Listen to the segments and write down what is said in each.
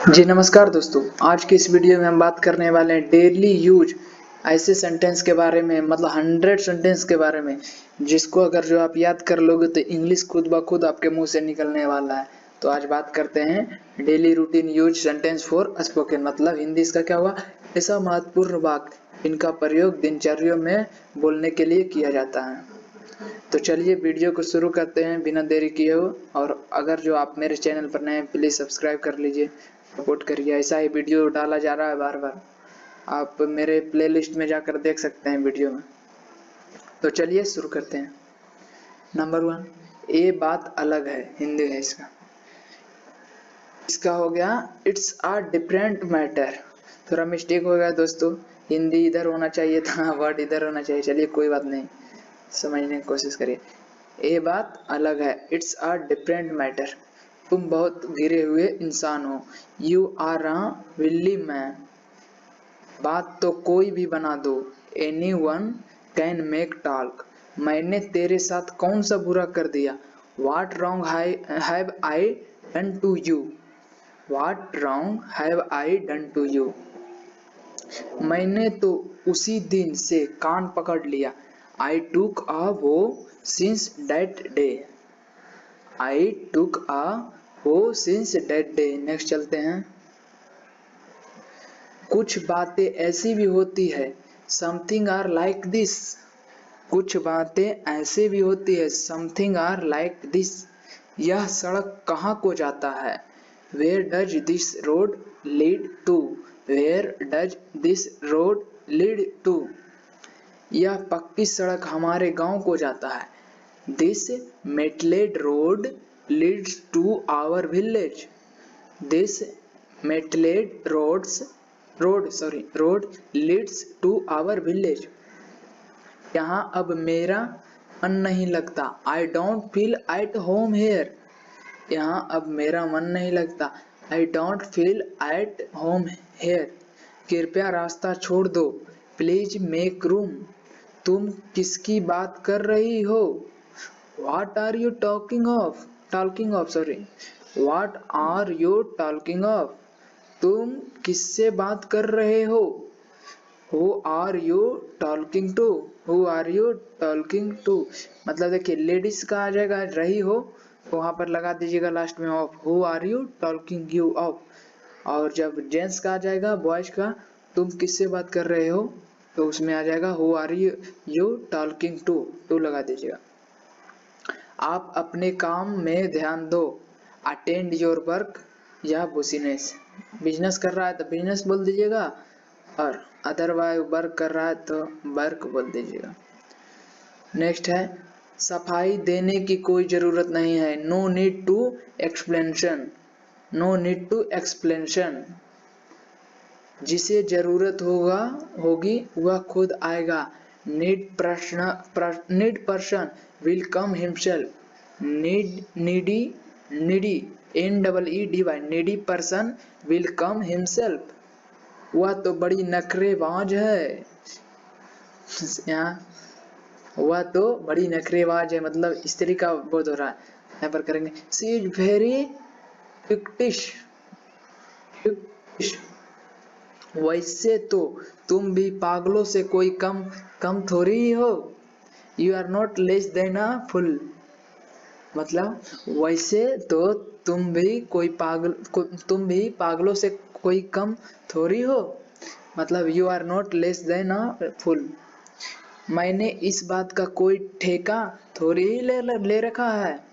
जी नमस्कार दोस्तों, आज की इस वीडियो में हम बात करने वाले हैं डेली यूज ऐसे सेंटेंस के बारे में, मतलब 100 सेंटेंस के बारे में जिसको अगर जो आप याद कर लोगे तो इंग्लिश खुद ब खुद आपके मुंह से निकलने वाला है। तो आज बात करते हैं daily routine use sentence for spoken, मतलब हिंदी इसका क्या हुआ, ऐसा महत्वपूर्ण वाक्य इनका प्रयोग दिनचर्या में बोलने के लिए किया जाता है। तो चलिए वीडियो को शुरू करते हैं बिना देरी किए हो। और अगर जो आप मेरे चैनल पर नए हैं प्लीज़ सब्सक्राइब कर लीजिए, सपोर्ट करिए। ऐसा ही वीडियो डाला जा रहा है बार बार, आप मेरे प्लेलिस्ट में जाकर देख सकते हैं वीडियो में। तो चलिए शुरू करते हैं। नंबर 1, ये बात अलग है, हिंदी है इसका। इसका हो गया इट्स अ डिफरेंट मैटर। थोड़ा मिस्टेक हो गया दोस्तों, हिंदी इधर होना चाहिए था, वर्ड इधर होना चाहिए। चलिए कोई बात नहीं, समझने की कोशिश करिए। ये बात अलग है, इट्स अ डिफरेंट मैटर। तुम बहुत गिरे हुए इंसान हो, you are a wily man. बात तो कोई भी बना दो, anyone can make talk. मैंने तेरे साथ कौन सा बुरा कर दिया, what wrong have I done to you, what wrong have I done to you. मैंने तो उसी दिन से कान पकड़ लिया, आई टुक अ वो सिंस दैट डे, आई टुक अ वो सिंस दैट डे। नेक्स्ट चलते हैं। कुछ बातें ऐसी भी होती है, समथिंग आर लाइक दिस। कुछ बातें ऐसे भी होती है, समथिंग आर लाइक दिस। यह सड़क कहाँ को जाता है, where does this road lead to, where does this road lead to. यह पक्की सड़क हमारे गांव को जाता है, this metalled road leads to our village, this metalled road leads to our village. यहाँ अब मेरा मन नहीं लगता, I don't feel at home here. यहाँ अब मेरा मन नहीं लगता, I don't feel at home here. कृपया रास्ता छोड़ दो, प्लीज मेक रूम। तुम किसकी बात कर रही हो, What are you talking of? What are you talking of? तुम किससे बात कर रहे हो, Who are you talking to? Who are you talking to? मतलब देखिए लेडीज का आ जाएगा रही हो, वहां पर लगा दीजिएगा लास्ट में of, Who are you talking you of। और जब जेंट्स का आ जाएगा, बॉयज का, तुम किससे बात कर रहे हो, तो उसमें आ जाएगा Who are you talking to लगा दीजिएगा। आप अपने काम में ध्यान दो, अटेंड योर वर्क या बिजनेस। बिजनेस कर रहा है तो बिजनेस बोल दीजिएगा, और अदरवाइज वर्क कर रहा है तो वर्क बोल दीजिएगा। नेक्स्ट है, सफाई देने की कोई जरूरत नहीं है, no need to explanation, no need to explanation. जिसे जरूरत होगी वह खुद आएगा, need person will come himself, needy NEEDY, needy person will come himself. वह तो बड़ी नखरेबाज है, यहाँ वह तो बड़ी नखरेबाज है, मतलब स्त्री का बोध हो रहा है। यहाँ पर करेंगे शी इज वेरी फिक्टिश। वैसे तो तुम भी पागलों से कोई कम थोड़ी हो, you are not less than a fool. मतलब वैसे तो तुम भी पागलों से कोई कम थोड़ी हो, मतलब you are not less than a fool. मैंने इस बात का कोई ठेका थोड़ी ही ले रखा है,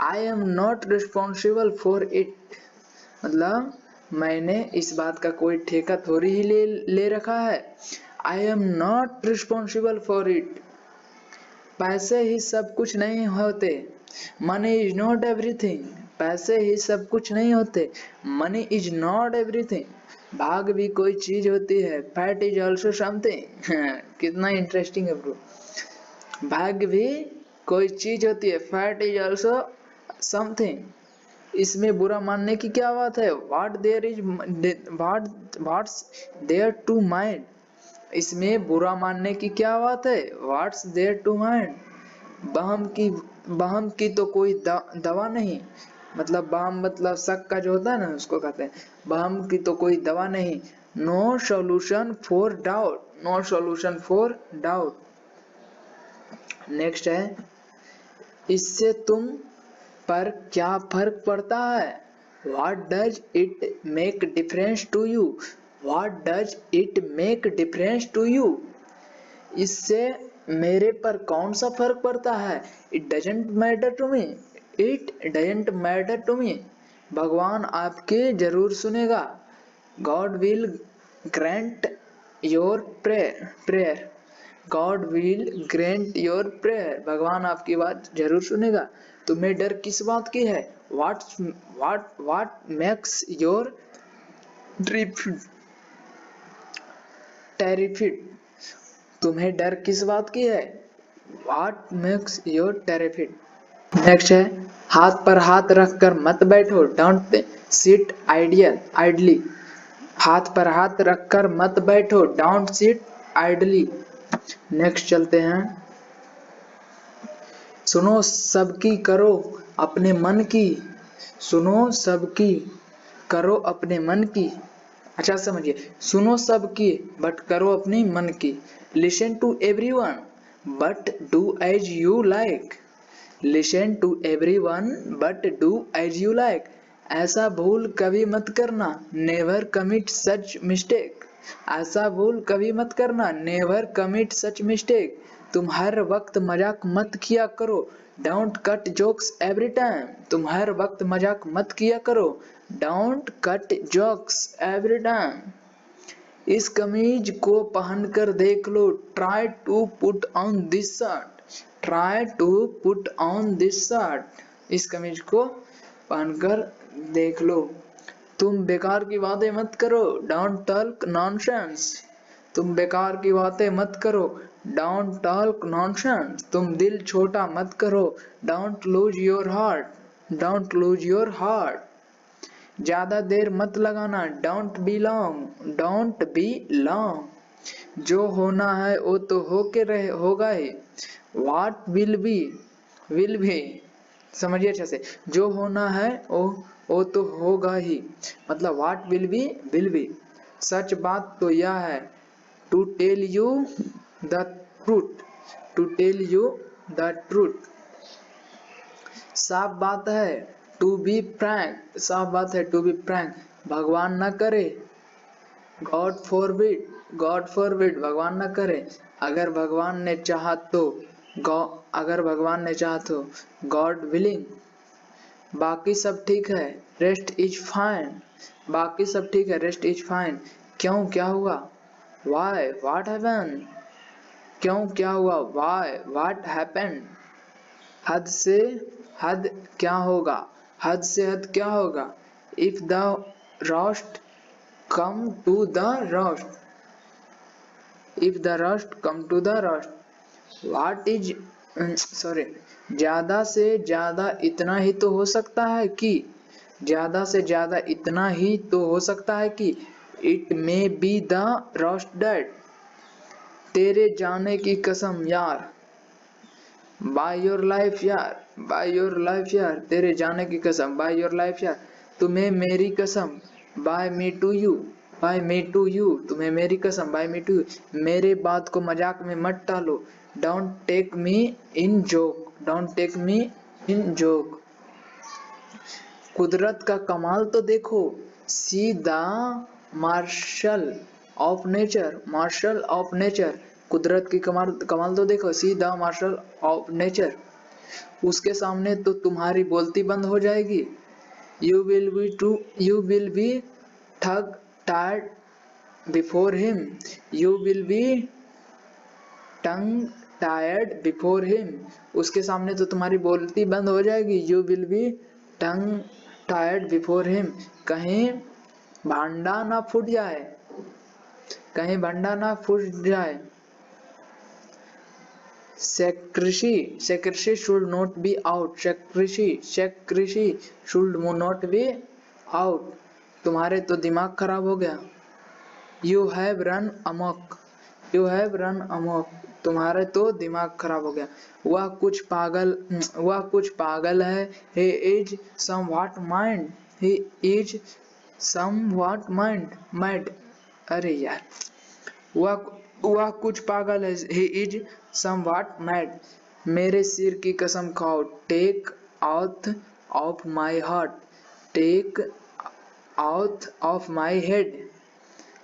I am not responsible for it. मतलब मैंने इस बात का कोई ठेका थोड़ी ही ले रखा है, I am not responsible for it. पैसे ही सब कुछ नहीं होते, मनी इज नॉट एवरीथिंग। पैसे ही सब कुछ नहीं होते, मनी इज नॉट एवरीथिंग। भाग भी कोई चीज होती है, फैट इज ऑल्सो समथिंग। कितना इंटरेस्टिंग है ब्रो। भाग भी कोई चीज होती है, फैट इज ऑल्सो समथिंग। इसमें बुरा मानने की क्या बात है, व्हाट्स देयर टू माइंड। इसमें बुरा मानने की क्या बात है, व्हाट्स देयर टू माइंड। बहम की तो कोई दवा नहीं, मतलब बाम मतलब शक का जो होता है ना उसको कहते हैं। बाम की तो कोई दवा नहीं। No solution for doubt, no solution for doubt. Next है, इससे तुम पर क्या फर्क पड़ता है? What does it make difference to you? What does it make difference to you? इससे मेरे पर कौन सा फर्क पड़ता है? It doesn't matter to me. It doesn't matter to me. भगवान आपके जरूर सुनेगा। God will grant your prayer. God will grant your prayer. भगवान आपकी बात जरूर सुनेगा। तुम्हें डर किस बात की है? What makes your terrified? तुम्हें डर किस बात की है? What makes you terrified? Next है, हाथ पर हाथ रखकर मत बैठो, डोंट सिट आइडली। हाथ पर हाथ रखकर मत बैठो, डोंट सिट आइडली। नेक्स्ट चलते हैं, सुनो सबकी करो अपने मन की, सुनो सबकी करो अपने मन की। अच्छा समझिए, सुनो सबकी बट करो अपनी मन की। Listen to everyone but do as you like. Listen to everyone but do as you like. ऐसा भूल कभी मत करना, नेवर कमिट सच मिस्टेक। ऐसा भूल कभी मत करना, नेवर कमिट सच मिस्टेक। तुम हर वक्त मजाक मत किया करो, don't cut jokes every time. तुम हर वक्त मजाक मत किया करो, don't cut jokes every time. इस कमीज को पहनकर देख लो, try to put on this shirt. Try to put on this shirt. इस कमीज को पहनकर देख लो। तुम बेकार की बातें मत करो, डोंट टॉक नॉनसेंस। तुम बेकार की बातें मत करो, डोंट टॉक नॉनसेंस। तुम दिल छोटा मत करो, don't lose your heart. Don't lose your heart. ज्यादा देर मत लगाना, don't be long. Don't be long. जो होना है वो तो होगा ही। व्हाट विल बी समझिए अच्छे से, जो होना है वो तो होगा ही, मतलब व्हाट विल बी। सच बात तो यह है, to tell you the truth. To tell you the truth. साफ बात है, टू बी फ्रैंक। साफ बात है, टू बी फ्रैंक। भगवान न करे, गॉड फॉरबिड। गॉड फॉरबिड, भगवान न करे। अगर भगवान ने चाहा तो अगर भगवान ने चाहा तो, गॉड विलिंग। बाकी सब ठीक है, रेस्ट इज फाइन। बाकी सब ठीक है, रेस्ट इज फाइन। क्यों, क्या हुआ? Why, what happened. क्यों, क्या हुआ? Why, what happened. हद से हद क्या होगा? हद से हद क्या होगा? If the roast come to the roast. If the roast come to the roast. What is sorry, ज्यादा से ज्यादा इतना ही तो हो सकता है कि, ज्यादा से ज्यादा इतना ही तो हो सकता है कि, it may be the roast dead. तेरे जाने की कसम यार, बाय योर लाइफ यार, बाय योर लाइफ यार। तेरे जाने की कसम, बाय योर लाइफ यार। तुम्हें मेरी कसम, by me to you. By me to you, तुम्हें मेरी कसम, बाय मी टू यू। मेरे बात को मजाक में मत टालो, don't take me in joke. Don't take me in joke. कुदरत का कमाल तो देखो, see the marvel of nature. Marvel of nature, कुदरत की कमाल तो देखो, see the marvel of nature. उसके सामने तो तुम्हारी बोलती बंद हो जाएगी। You will be tongue tired before him. You will be tongue tired before him. उसके सामने तो तुम्हारी बोलती बंद हो जाएगी। You will be tongue tired before him. कहीं भांडा ना फूट जाए, कहीं भांडा ना फूट जाए। Secrecy should not be out. Secrecy should not be out. तुम्हारे तो दिमाग खराब हो गया। You have run amok. You have run Amok, तुम्हारे तो दिमाग खराब हो गया। वह कुछ पागल है। He is somewhat mind, he is somewhat mad. अरे यार, वह कुछ पागल है। He is somewhat mad. मेरे सिर की कसम खाओ। Take out of my heart, take out of my head.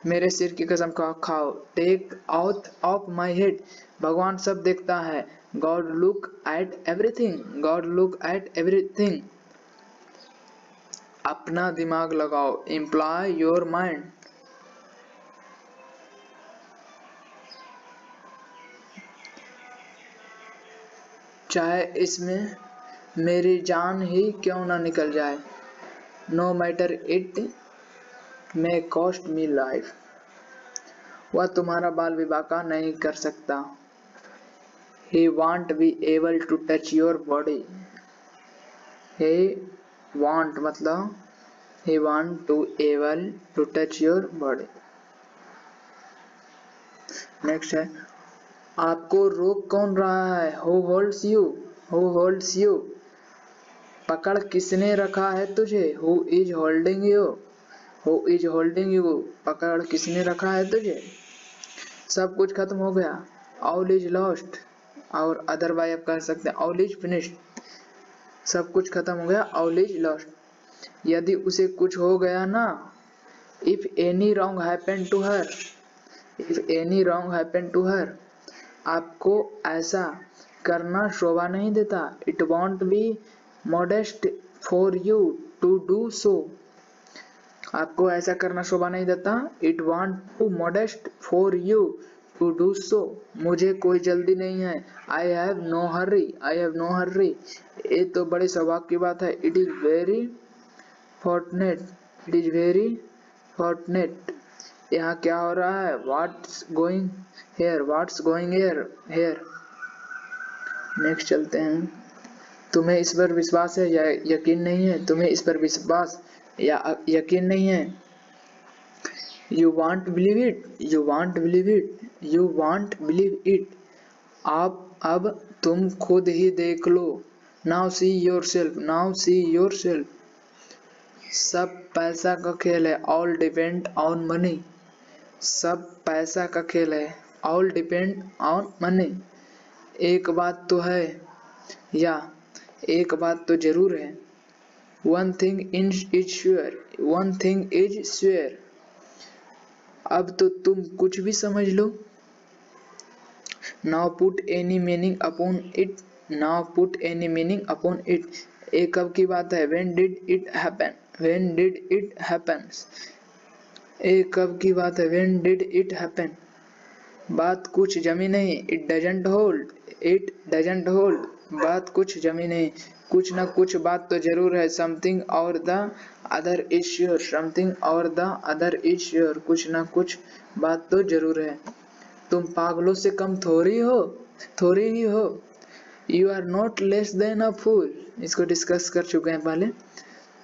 मेरे सिर की कसम खाओ। Take out of my head. भगवान सब देखता है। God look at everything, God look at everything. अपना दिमाग लगाओ। Employ your mind. चाहे इसमें मेरी जान ही क्यों ना निकल जाए। No matter it may cost me life. वह तुम्हारा बाल विवाह का नहीं कर सकता। He won't be able to touch your body. He won't मतलब he want to able to touch your body. Next है, आपको रोक कौन रहा है। Who holds you? Who holds you? पकड़ किसने रखा है तुझे। Who is holding you? Who is holding you? पकड़ किसने रखा है तुझे। सब कुछ खत्म हो गया। All is lost। और अदरवाइज आप कह सकते हैं all is finished। सब कुछ खत्म हो गया। all is lost। यदि उसे कुछ हो गया ना, if any wrong happened to her, if any wrong happened to her, आपको ऐसा करना शोभा नहीं देता। it won't be modest for you to do so। आपको ऐसा करना शोभा नहीं देता। it won't be modest for you to do so। मुझे कोई जल्दी नहीं है। I have no hurry, I have no hurry। ये तो बड़े सौभाग्य की बात है। it is very fortunate, it is very fortunate। यहाँ क्या हो रहा है। what's going here, what's going here। Next चलते हैं। तुम्हें इस पर विश्वास है या यकीन नहीं है। तुम्हें इस पर विश्वास या यकीन नहीं है। You won't believe it, you won't believe it, you won't believe it। अब तुम खुद ही देख लो। Now see yourself, now see yourself। सब पैसा का खेल है। All depend on money। सब पैसा का खेल है। All depend on money। एक बात तो है, या एक बात तो जरूर है। One thing is sure, one thing is sure। अब तो तुम कुछ भी समझ लो। Now put any meaning upon it, now put any meaning upon it। ये कब की बात है। When did it happen, when did it happen। ये कब की बात है। When did it happen। बात कुछ जमी नहीं। It doesn't hold, it doesn't hold। बात कुछ जमी नहीं। कुछ ना कुछ बात तो जरूर है। Something or the other is sure, something or the other is sure। कुछ ना कुछ बात तो जरूर है। तुम पागलों से कम थोड़ी ही हो। You are not less than a fool। इसको डिस्कस कर चुके हैं पहले।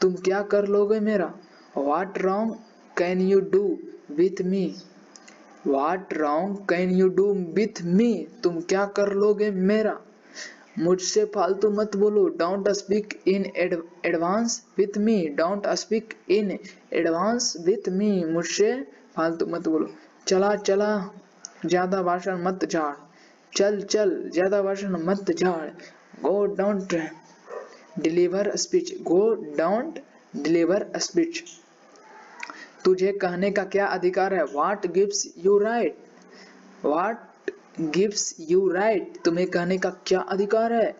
तुम क्या कर लोगे मेरा। What wrong can you do with me। What wrong can you do with me। तुम क्या कर लोगे मेरा। मुझसे फालतू मत बोलो। Don't speak in advance with me, don't speak in advance with me। मुझसे फालतू मत बोलो। चला ज्यादा भाषण मत झाड़। चल ज्यादा भाषण मत झाड़। Go don't deliver speech, go don't deliver speech। तुझे कहने का क्या अधिकार है। What gives you right, what gives you right। तुम्हें कहने का क्या अधिकार है।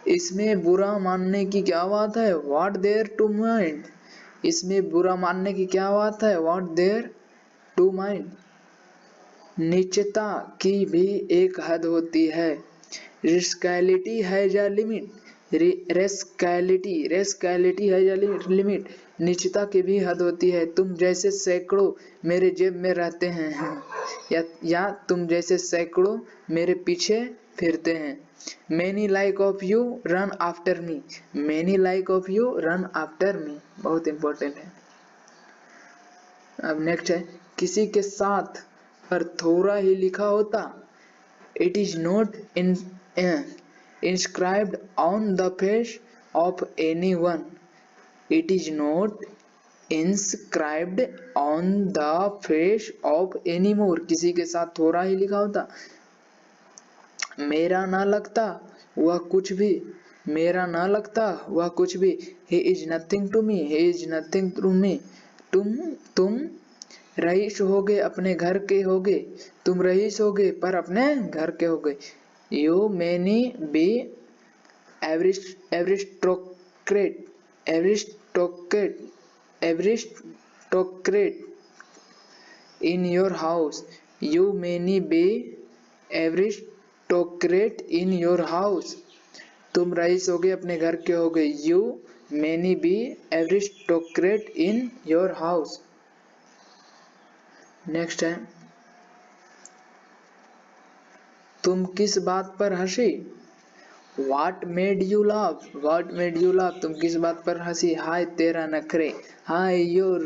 इसमें बुरा मानने की क्या बात है। What there to mind। इसमें बुरा मानने की क्या बात है। What there to mind। नीचता की भी एक हद होती है। Rascality has a limit, rascality has a limit. नीचता की भी हद होती है। तुम जैसे सैकड़ों मेरे जेब में रहते हैं, या तुम जैसे सैकड़ों मेरे पीछे फिरते हैं। Many like of you run after me, many like of you run after me। बहुत इंपॉर्टेंट है। अब नेक्स्ट है, किसी के साथ पर थोड़ा ही लिखा होता। It is not inscribed on the face of anyone. It is not inscribed on the face of anymore. किसी के साथ थोड़ा ही लिखा होता। मेरा ना लगता वह कुछ भी, मेरा ना लगता वह कुछ भी। He is nothing to me, he is nothing to me. तुम रईस होगे अपने घर के होगे, तुम रईस होगे पर अपने घर के होगे। You many be aristocrat, aristocrat, aristocrat in your house. You many be aristocrat in your house. तुम रईस होगे अपने घर के होगे। You many be aristocrat in your house. Next है, तुम किस बात पर हंसी? What made you laugh? What made you laugh? तुम किस बात पर हंसी? हाय तेरा नखरे, हाय योर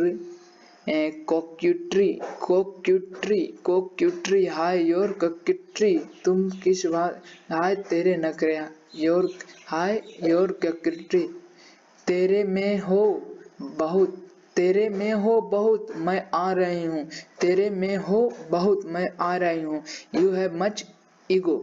coquetry, coquetry, coquetry, हाय योर coquetry. तुम किस बात, हाय तेरे नखरे, योर, हाय योर coquetry. तेरे में हो बहुत, तेरे में हो बहुत मैं आ रही हूँ, तेरे में हो बहुत मैं आ रही हूँ। You have much ego.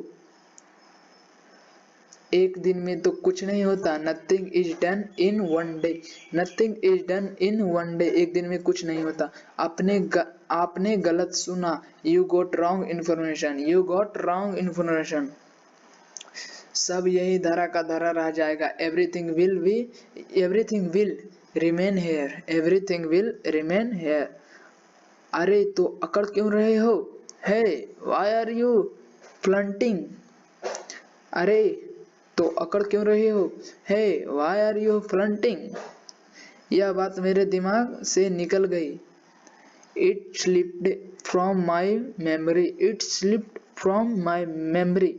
एक दिन में तो कुछ नहीं होता। Nothing is done in one day. Nothing is done in one day. एक दिन में कुछ नहीं होता। आपने गलत सुना। You got wrong information. You got wrong information. सब यही धरा का धरा रह जाएगा। Everything will remain here. Everything will remain here. अरे तो अकड़ क्यों रहे हो? Hey, why are you flaunting? अरे तो अकड़ क्यों रहे हो? Hey, why are you flaunting? यह बात मेरे दिमाग से निकल गई। It slipped from my memory. It slipped from my memory.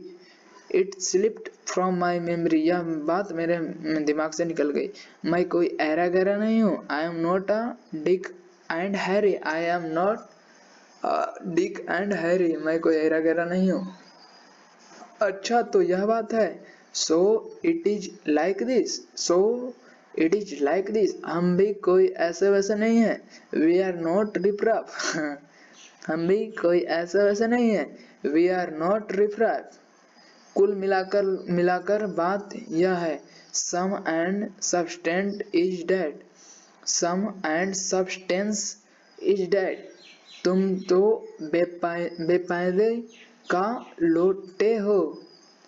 It slipped from my memory. यह बात मेरे दिमाग से निकल गई। मैं कोई ऐरा गैरा नहीं हूँ। I am not a Dick and Harry. I am not a Dick and Harry. मैं कोई ऐरा गैरा नहीं हूँ। अच्छा तो यह बात है। So it is like this. So it is like this. हम भी कोई ऐसे वैसे नहीं है। We are not riff-raff. हम भी कोई ऐसे वैसे नहीं है। We are not riff-raff. कुल मिलाकर बात यह है। Sum and substance is dead. Sum and substance is dead. तुम तो बेपायदे का लोटे हो।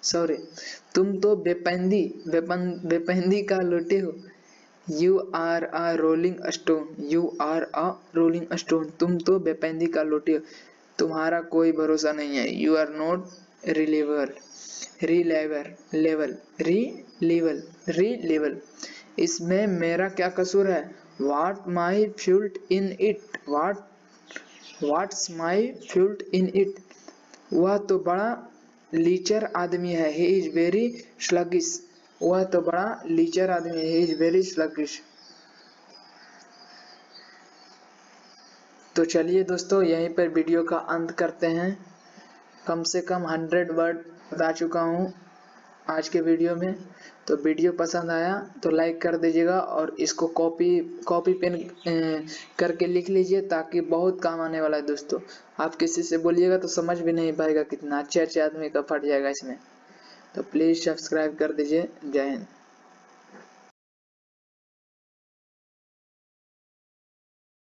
सॉरी, तुम तो बेपंदी का लोटे हो। You are a rolling stone. You are a rolling stone. तुम तो बेपंदी का लोटे हो। तुम्हारा कोई भरोसा नहीं है। You are not reliever. इसमें मेरा क्या कसूर है? What's my fault in it? What's my fault in it? वह तो बड़ा लीचर आदमी है। He is very sluggish. वह तो बड़ा लीचर आदमी है। He is very sluggish. तो चलिए दोस्तों, यहीं पर वीडियो का अंत करते हैं। कम से कम 100 वर्ड बता चुका हूँ आज के वीडियो में। तो वीडियो पसंद आया तो लाइक कर दीजिएगा और इसको कॉपी पेन करके लिख लीजिए, ताकि बहुत काम आने वाला है दोस्तों। आप किसी से बोलिएगा तो समझ भी नहीं पाएगा, कितना अच्छे आदमी का फट जाएगा इसमें। तो प्लीज़ सब्सक्राइब कर दीजिए। जय हिंद।